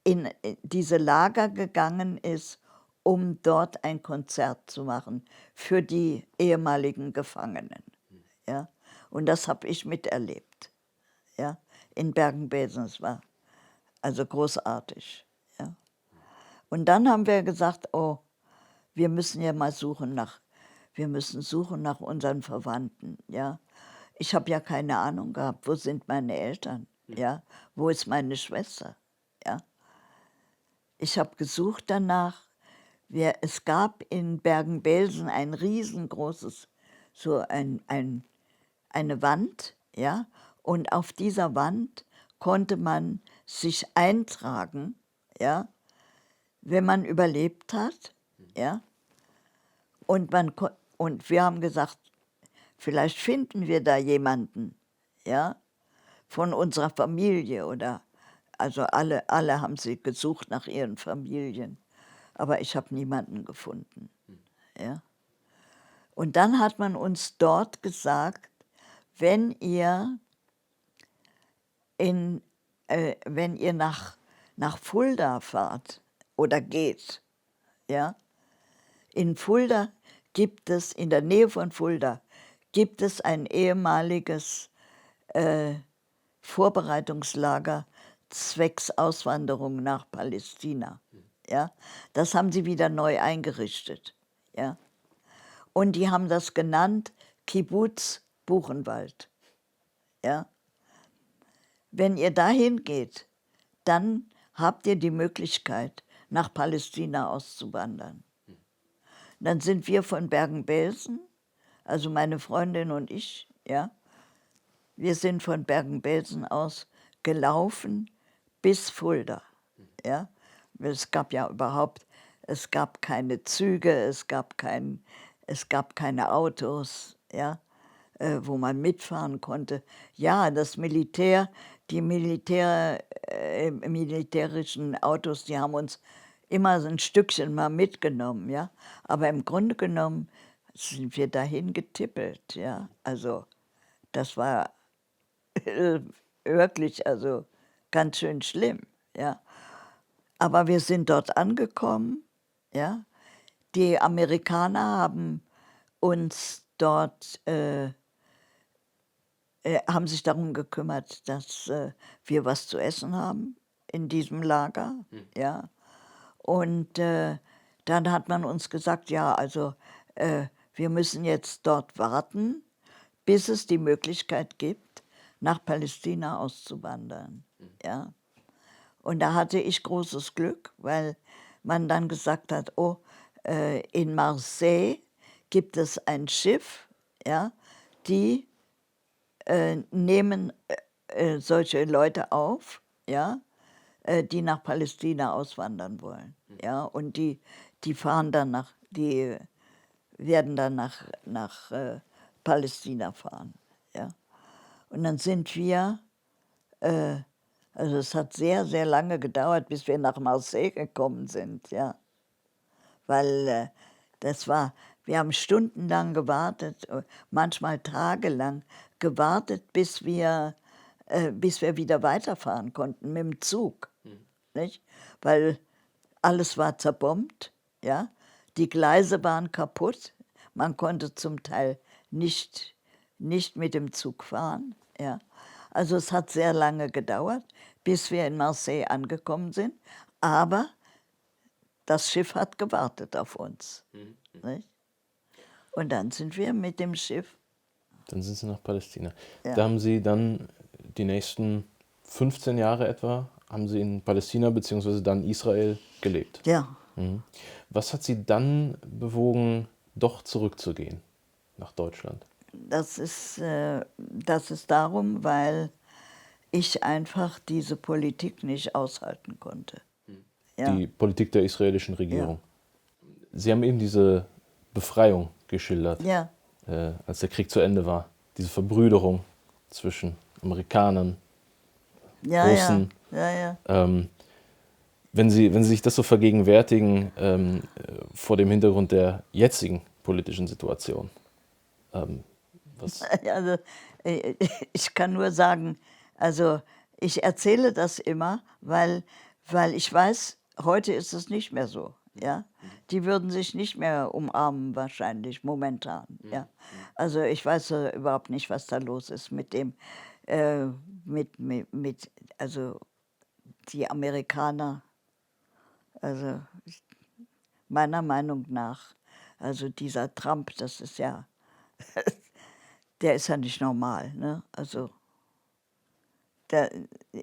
in diese Lager gegangen ist, um dort ein Konzert zu machen für die ehemaligen Gefangenen. Ja? Und das habe ich miterlebt. ja, in Bergen-Belsen. Es war also großartig. Ja. Und dann haben wir gesagt, oh, wir müssen ja mal wir müssen suchen nach unseren Verwandten. Ja. Ich habe ja keine Ahnung gehabt, wo sind meine Eltern? Ja. Wo ist meine Schwester? Ja. Ich habe gesucht danach. Es gab in Bergen-Belsen ein riesengroßes, eine Wand, ja, und auf dieser Wand konnte man sich eintragen, ja, wenn man überlebt hat, ja, und und wir haben gesagt, vielleicht finden wir da jemanden, ja, von unserer Familie oder, also alle haben sie gesucht nach ihren Familien, aber ich habe niemanden gefunden, ja. Und dann hat man uns dort gesagt, wenn ihr nach Fulda fahrt oder geht, ja, in Fulda in der Nähe von Fulda, gibt es ein ehemaliges Vorbereitungslager zwecks Auswanderung nach Palästina. Ja. Das haben sie wieder neu eingerichtet. Ja. Und die haben das genannt Kibbuz Buchenwald. Ja. Wenn ihr dahin geht, dann habt ihr die Möglichkeit, nach Palästina auszuwandern. Dann sind wir von Bergen-Belsen, also meine Freundin und ich, ja, wir sind von Bergen-Belsen aus gelaufen bis Fulda. Ja. Es gab keine Züge, es gab keine Autos, ja, wo man mitfahren konnte. Ja, die militärischen Autos, die haben uns immer so ein Stückchen mal mitgenommen, ja. Aber im Grunde genommen sind wir dahin getippelt, ja. Also das war wirklich, also ganz schön schlimm, ja. Aber wir sind dort angekommen, ja. Die Amerikaner haben uns dort haben sich darum gekümmert, dass wir was zu essen haben in diesem Lager, ja. Und dann hat man uns gesagt, ja, also wir müssen jetzt dort warten, bis es die Möglichkeit gibt, nach Palästina auszuwandern, ja. Und da hatte ich großes Glück, weil man dann gesagt hat, oh, in Marseille gibt es ein Schiff, ja, die nehmen solche Leute auf, ja, die nach Palästina auswandern wollen, ja, und die werden dann nach Palästina fahren, ja. Und dann sind wir, also es hat sehr, sehr lange gedauert, bis wir nach Marseille gekommen sind, ja, weil wir haben stundenlang gewartet, manchmal tagelang gewartet, bis wir wieder weiterfahren konnten mit dem Zug, nicht? Weil alles war zerbombt, ja, die Gleise waren kaputt, man konnte zum Teil nicht mit dem Zug fahren, ja. Also es hat sehr lange gedauert, bis wir in Marseille angekommen sind, aber das Schiff hat gewartet auf uns. Nicht? Und dann sind wir mit dem Schiff. Dann sind Sie nach Palästina. Ja. Da haben Sie dann die nächsten 15 Jahre etwa, haben Sie in Palästina bzw. dann Israel gelebt. Ja, Was hat Sie dann bewogen, doch zurückzugehen nach Deutschland? das ist darum, weil ich einfach diese Politik nicht aushalten konnte. Ja. Die Politik der israelischen Regierung. Sie haben eben diese Befreiung geschildert, Ja, als der Krieg zu Ende war. Diese Verbrüderung zwischen Amerikanern, ja, Russen. ja. Wenn Sie sich das so vergegenwärtigen vor dem Hintergrund der jetzigen politischen Situation, was? Also, ich kann nur sagen, also ich erzähle das immer, weil ich weiß, heute ist es nicht mehr so. Ja? Die würden sich nicht mehr umarmen wahrscheinlich momentan. Ja? Also ich weiß überhaupt nicht, was da los ist mit dem. Also die Amerikaner, also meiner Meinung nach, also dieser Trump, das ist ja, der ist ja nicht normal, ne? Also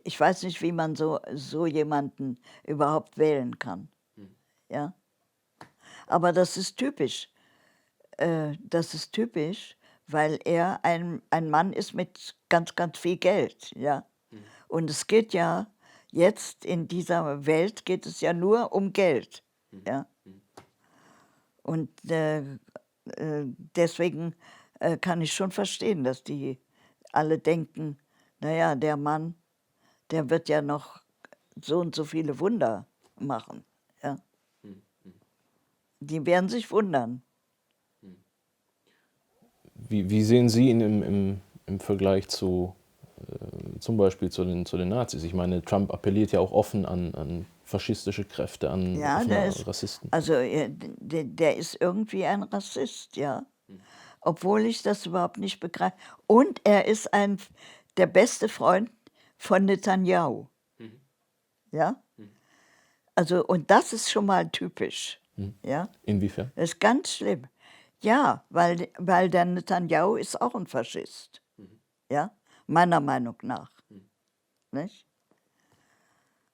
ich weiß nicht, wie man so jemanden überhaupt wählen kann, ja? Aber das ist typisch. Das ist typisch, weil er ein Mann ist mit ganz, ganz viel Geld, ja? Und es geht ja jetzt in dieser Welt geht es ja nur um Geld, ja? Und deswegen kann ich schon verstehen, dass die alle denken, naja, der Mann, der wird ja noch so und so viele Wunder machen, ja? Die werden sich wundern. Wie sehen Sie ihn im Vergleich zu zum Beispiel zu den Nazis? Ich meine, Trump appelliert ja auch offen an faschistische Kräfte, an Ja, offene Rassisten. Also der ist irgendwie ein Rassist, ja. Obwohl ich das überhaupt nicht begreife. Und er ist der beste Freund von Netanyahu. Ja? Also, und das ist schon mal typisch. Ja? Inwiefern? Das ist ganz schlimm. Ja, weil der Netanyahu ist auch ein Faschist. Ja? Meiner Meinung nach. Nicht?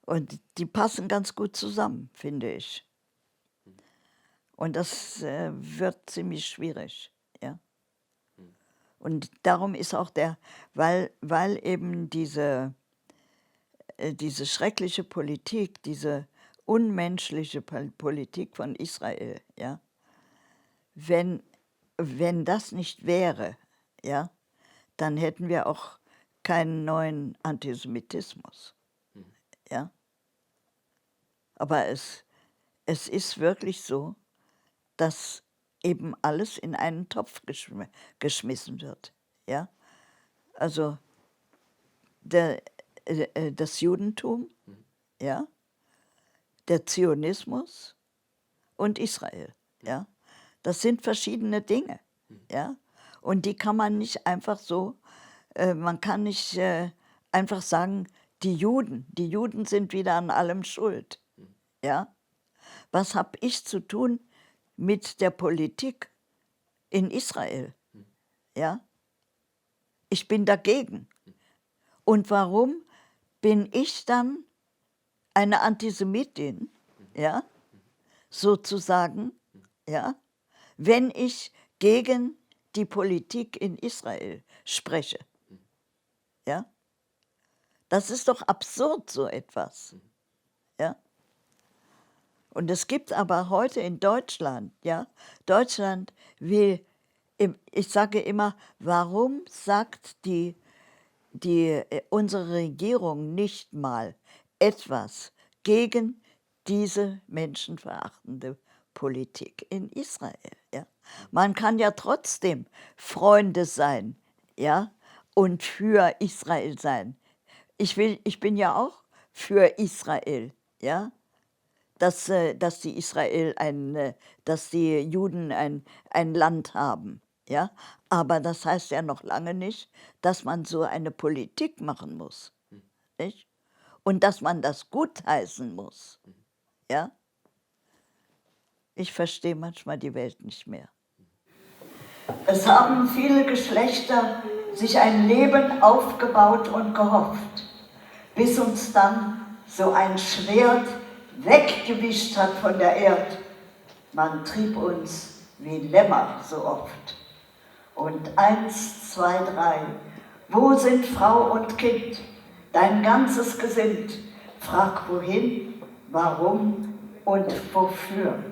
Und die passen ganz gut zusammen, finde ich. Und das wird ziemlich schwierig. Ja? Und darum ist auch weil eben diese schreckliche Politik, diese unmenschliche Politik von Israel, ja, wenn das nicht wäre, ja, dann hätten wir auch keinen neuen Antisemitismus. Ja? Aber es ist wirklich so, dass eben alles in einen Topf geschmissen wird. Ja? Also das Judentum, ja, der Zionismus und Israel. Ja? Das sind verschiedene Dinge. Ja? Und die kann man nicht einfach so, man kann nicht einfach sagen, die Juden sind wieder an allem schuld. Ja? Was habe ich zu tun mit der Politik in Israel? Ja? Ich bin dagegen. Und warum bin ich dann eine Antisemitin, ja, sozusagen, ja, wenn ich gegen die Politik in Israel spreche? Ja? Das ist doch absurd, so etwas. Ja? Und es gibt aber heute in Deutschland, ja, Deutschland will, ich sage immer, warum sagt unsere Regierung nicht mal etwas gegen diese menschenverachtende Politik in Israel? Ja? Man kann ja trotzdem Freunde sein, ja, und für Israel sein. Ich bin ja auch für Israel, ja, dass die Juden ein Land haben, ja. Aber das heißt ja noch lange nicht, dass man so eine Politik machen muss, nicht? Und dass man das gutheißen muss, ja. Ich verstehe manchmal die Welt nicht mehr. Es haben viele Geschlechter sich ein Leben aufgebaut und gehofft, bis uns dann so ein Schwert weggewischt hat von der Erd. Man trieb uns wie Lämmer so oft. Und 1, 2, 3, wo sind Frau und Kind, dein ganzes Gesind? Frag wohin, warum und wofür.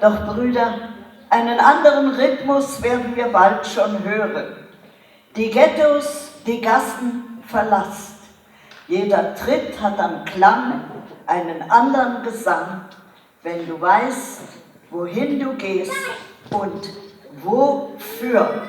Doch Brüder, einen anderen Rhythmus werden wir bald schon hören. Die Ghettos, die Gassen verlasst. Jeder Tritt hat am Klang einen anderen Gesang, wenn du weißt, wohin du gehst und wofür.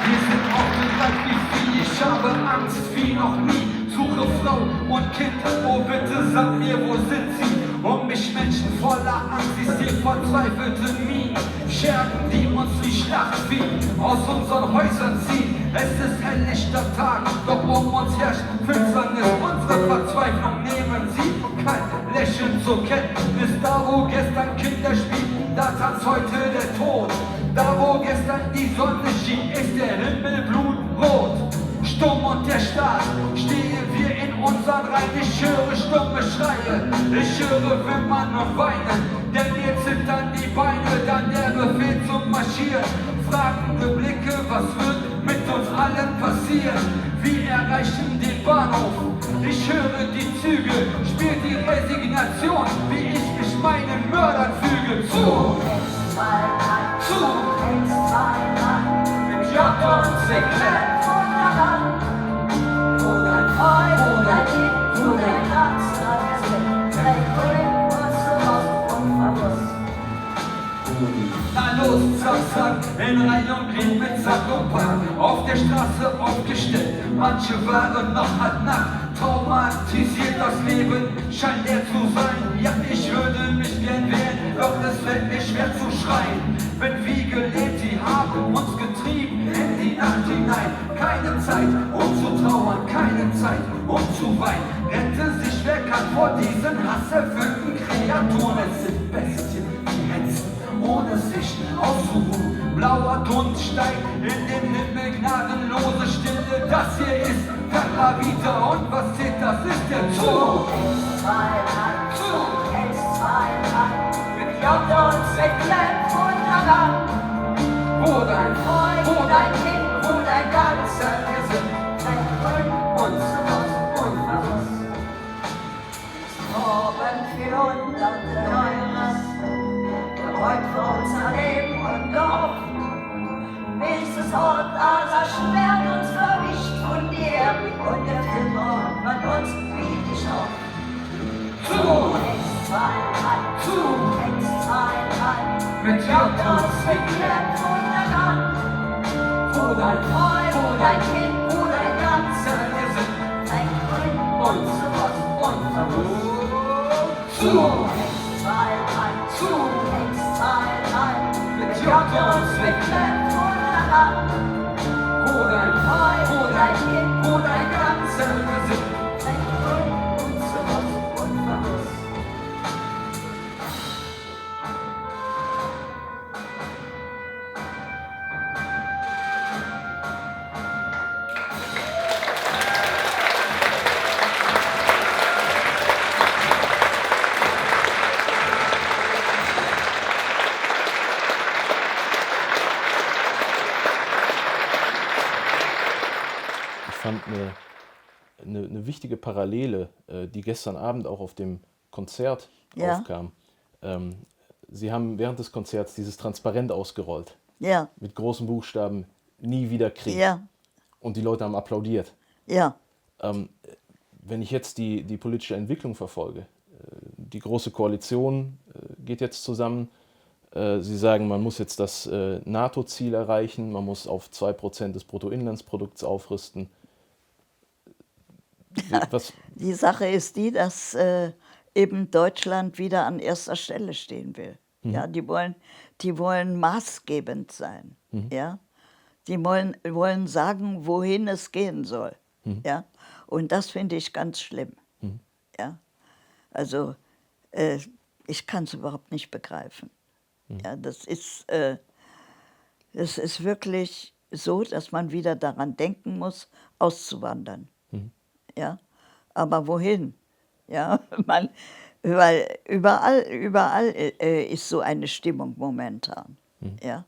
Wir sind aufgeregt wie Vieh, ich habe Angst wie noch nie. Suche Frau und Kind, oh bitte sag mir, wo sind sie? Um mich Menschen voller Angst, ich seh verzweifelte Minen. Schergen, die uns wie Schlachtvieh aus unseren Häusern ziehen. Es ist helllichter Tag, doch um uns herrscht Finsternis. Unsere Verzweiflung nehmen sie kein Lächeln zur Kenntnis. Da wo gestern Kinder spielten, da tanzt heute der Tod. Da wo gestern die Sonne schien, ist der Himmel blutrot. Stumm und der Staat, stehen wir in unseren Reihen. Ich höre stumme Schreie, ich höre Wimmern und Weinen. Denn mir zittern die Beine, dann der Befehl zum Marschieren. Fragende Blicke, was wird mit uns allen passieren? Wir erreichen den Bahnhof, ich höre die Züge, spielt die Resignation, wie ich mich meinen Mördern füge. Zu! Zu! Mit J und Segment. Wo dein Freund, wo dein Kind, wo dein Herz, dein Glück, was du hast unverwusst. Na los, zack, zack, in Reihe und Glied mit Sack und Pack, auf der Straße aufgestellt, manche waren noch halb nackt, traumatisiert das Leben, scheint leer zu sein, ja, ich würde mich gern wehren, doch es fällt mir schwer zu schreien, bin wie gelähmt, die haben uns getrieben in die Nacht hinein, keine Zeit, um zu trauern, keine Zeit, um zu weinen, rette sich, wer kann vor diesen hasserfüllten Kreaturen, es sind Bestien, die hetzen, ohne sich auszuruhen. Blauer Tund steigt in den Himmel, gnadenlose Stille. Das hier ist Terravita und was zählt, das ist der Zug. Mit J und Segment wunderbar. Wo dein Freund, wo dein Kind, wo dein ganzer Gesicht, dein Grün und Lust unverwusst. Oben für hunderte neue Rassen. Heute für unser Leben und Dorf. Nächstes Ort, das Schwert uns verwischt von dir. Und der Filmort man uns wie die Schau. Zu! Zu! Mit J und Segment wunderbar. Wo dein Freund, wo dein Kind, wo dein ganzer Gesicht, dein Grün und Rost unverwusst. zu! Zu! Mit J und Segment wunderbar. Wo dein Wo dein Kind, wo dein ganzer Gesicht, dein Grün und Rost unverwusst. Ich fand eine wichtige Parallele, die gestern Abend auch auf dem Konzert Ja. aufkam. Sie haben während des Konzerts dieses Transparent ausgerollt, Ja, mit großen Buchstaben, nie wieder Krieg. ja, Und die Leute haben applaudiert. ja, Wenn ich jetzt die politische Entwicklung verfolge, die Große Koalition geht jetzt zusammen. Sie sagen, man muss jetzt das NATO-Ziel erreichen, man muss auf 2% des Bruttoinlandsprodukts aufrüsten. Was, die Sache ist die, dass eben Deutschland wieder an erster Stelle stehen will. Ja, die wollen maßgebend sein. Ja? Die wollen sagen, wohin es gehen soll. Ja? Und das finde ich ganz schlimm. Ja? Also ich kann es überhaupt nicht begreifen. Ja, das ist wirklich so, dass man wieder daran denken muss, auszuwandern. Ja? Aber wohin? Ja? Weil überall ist so eine Stimmung momentan. Ja?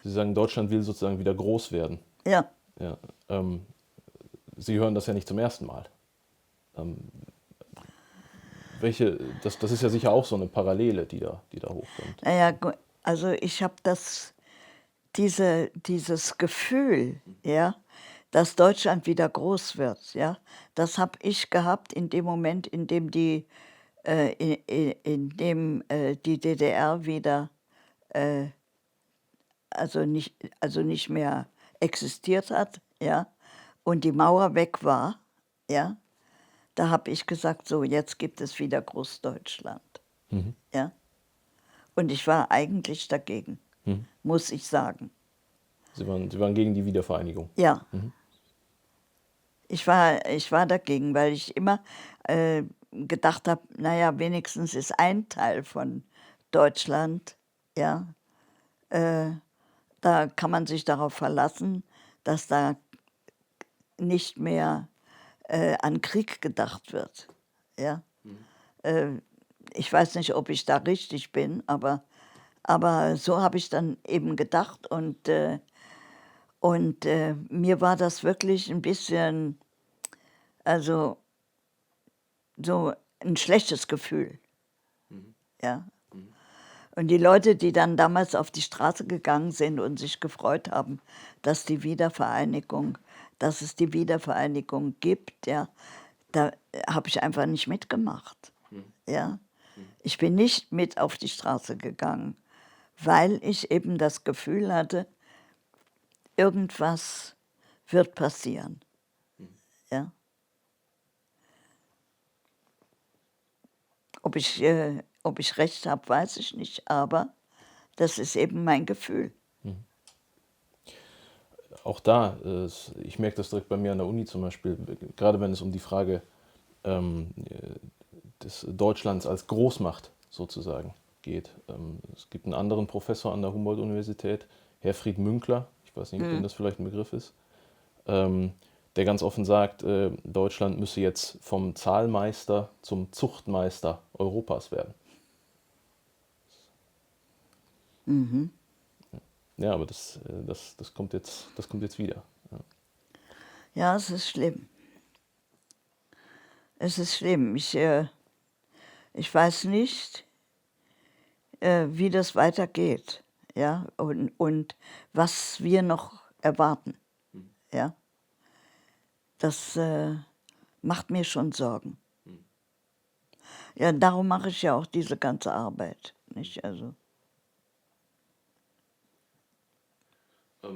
Sie sagen, Deutschland will sozusagen wieder groß werden. Ja. Ja, Sie hören das ja nicht zum ersten Mal. Das ist ja sicher auch so eine Parallele, die da hochkommt. Naja, also ich habe dieses Gefühl, ja, dass Deutschland wieder groß wird, ja, das habe ich gehabt in dem Moment, in dem die DDR wieder also nicht mehr existiert hat, ja, und die Mauer weg war, ja. Da habe ich gesagt, so, jetzt gibt es wieder Großdeutschland. Ja? Und ich war eigentlich dagegen, muss ich sagen. Sie waren gegen die Wiedervereinigung. Ja. Ich war dagegen, weil ich immer gedacht habe, naja, wenigstens ist ein Teil von Deutschland, ja, da kann man sich darauf verlassen, dass da nicht mehr an Krieg gedacht wird. Ja? Ich weiß nicht, ob ich da richtig bin, aber so habe ich dann eben gedacht und mir war das wirklich ein bisschen, also so ein schlechtes Gefühl. Ja. Und die Leute, die dann damals auf die Straße gegangen sind und sich gefreut haben, dass es die Wiedervereinigung gibt, ja, da habe ich einfach nicht mitgemacht. Ja. Ich bin nicht mit auf die Straße gegangen, weil ich eben das Gefühl hatte, irgendwas wird passieren. Ja. Ob ich recht habe, weiß ich nicht, aber das ist eben mein Gefühl. Auch da, ich merke das direkt bei mir an der Uni zum Beispiel, gerade wenn es um die Frage des Deutschlands als Großmacht sozusagen geht. Es gibt einen anderen Professor an der Humboldt-Universität, Herfried Münkler, ich weiß nicht, ob Ihnen das vielleicht ein Begriff ist, der ganz offen sagt, Deutschland müsse jetzt vom Zahlmeister zum Zuchtmeister Europas werden. Ja, aber das kommt jetzt wieder. Ja, es ist schlimm. Es ist schlimm. Ich weiß nicht, wie das weitergeht, ja, und was wir noch erwarten. Ja. Das macht mir schon Sorgen. Ja, darum mache ich ja auch diese ganze Arbeit, nicht? Also.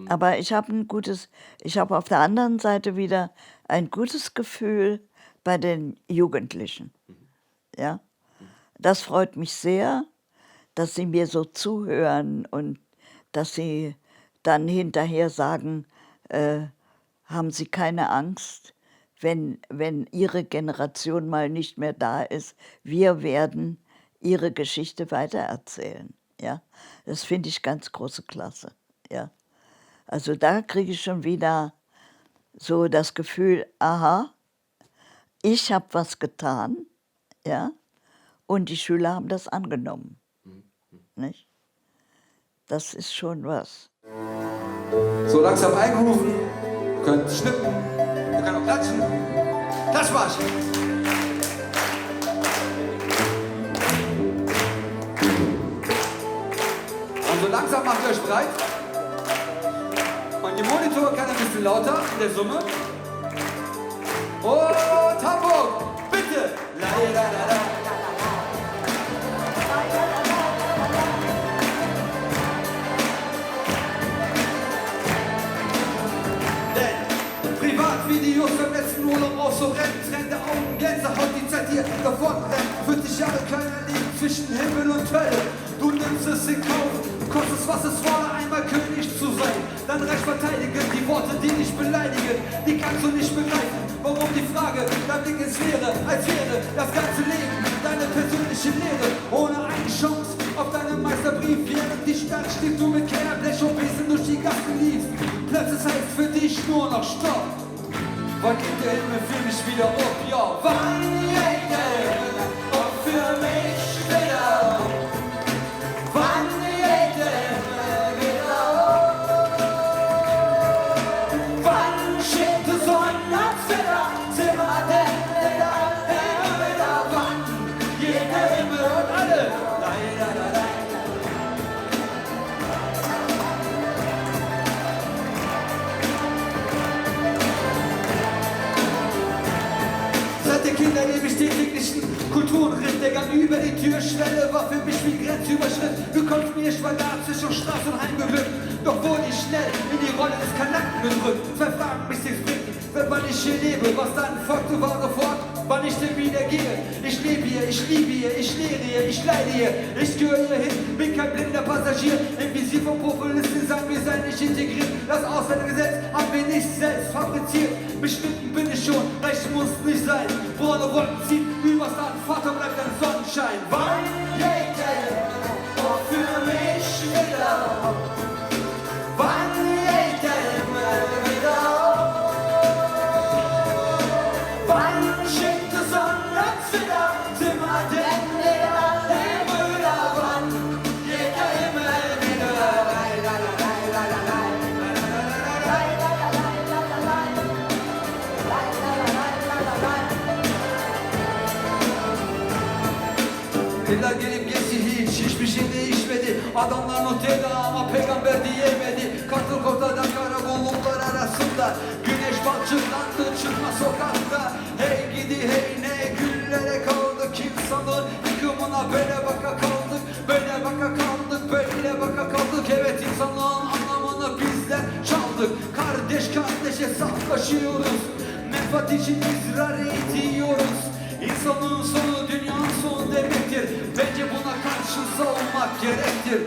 Aber ich habe auf der anderen Seite wieder ein gutes Gefühl bei den Jugendlichen. Ja? Das freut mich sehr, dass sie mir so zuhören und dass sie dann hinterher sagen, haben Sie keine Angst, wenn Ihre Generation mal nicht mehr da ist, wir werden Ihre Geschichte weitererzählen. Ja? Das finde ich ganz große Klasse. Ja? Also da kriege ich schon wieder so das Gefühl, aha, ich habe was getan, ja, und die Schüler haben das angenommen. Nicht? Das ist schon was. So langsam eingerufen, ihr könnt schnippen, ihr könnt auch klatschen. Das war's. Also langsam macht ihr euch bereit. Und der Monitor kann ein bisschen lauter in der Summe. Und Hamburg, bitte! La, la, la, la. Denn Privatvideos vom letzten Urlaub auf so Rennen, Tränende Augen, Gänsehaut, die Zeit hier davon rennt. 40 Jahre kleiner Leben zwischen Himmel und Hölle. Du nimmst es in Kauf, kostet was es wolle, einmal König zu sein. Dann recht verteidigen, die Worte, die dich beleidigen, die kannst du nicht begreifen. Warum die Frage, dein Blick ins Leere, als wäre das ganze Leben deine persönliche Lehre. Ohne eine Chance auf deinen Meisterbrief, während die Stadt steht, du mit Kehrblech und Besen durch die Gassen liefst. Plötzlich heißt für dich nur noch Stopp. Wann geht der Himmel für mich wieder auf, ja? Wann geht der Himmel auch für mich wieder auf? Wann geht der Himmel wieder auf? Wann schickt die Sonne ans Zimmer der Himmel wieder? Wann geht der Himmel und alle? Leider. Seit der Kinder lebe ich den täglichen Kulturritt. Der Gang über die Türschwelle war für mich wie Grenzüberschritt. Du kommst mir schwanger zwischen Straße und Heim gewöhnt. Doch wurde ich schnell in die Rolle des Kanaken gedrückt. Zwei Fragen mich nichts bringen, wenn man ich hier lebe. Was dann folgt, so war sofort. Wann ich ich denn wieder gehe. Ich lebe hier, ich liebe hier, ich lehre hier, ich leide hier. Ich gehöre hier hin, bin kein blinder Passagier. Im Visier von Populisten sagen wir seien nicht integriert. Das Ausländergesetz haben wir nicht selbst fabriziert. Beschnitten bin ich schon, recht muss nicht sein. Braune Wolken ziehen übers Land, Vater bleibt ein Sonnenschein. Wann geht der für mich wieder? Wann geht der wieder? Wann schickt die Sonne wieder? Sind wir denn wieder der Brüder? Wann geht der Himmel wieder? Yıllar gelip geçti hiç, hiçbir şey değişmedi. Adamlar Nutella ama peygamber diyemedi. Katıl kotadan karakolluklar arasında güneş balçıklandı çıkma sokakta. Hey gidi hey ne güllere kaldık. İnsanın yıkımına böyle baka kaldık. Böyle baka kaldık, böyle baka kaldık. Evet insanlığın anlamını bizler çaldık. Kardeş kardeşe saflaşıyoruz. Menfaat için ısrar ediyoruz. İnsanın sonu dünyanın sonu demektir. Bence buna karşı savunmak gerektir.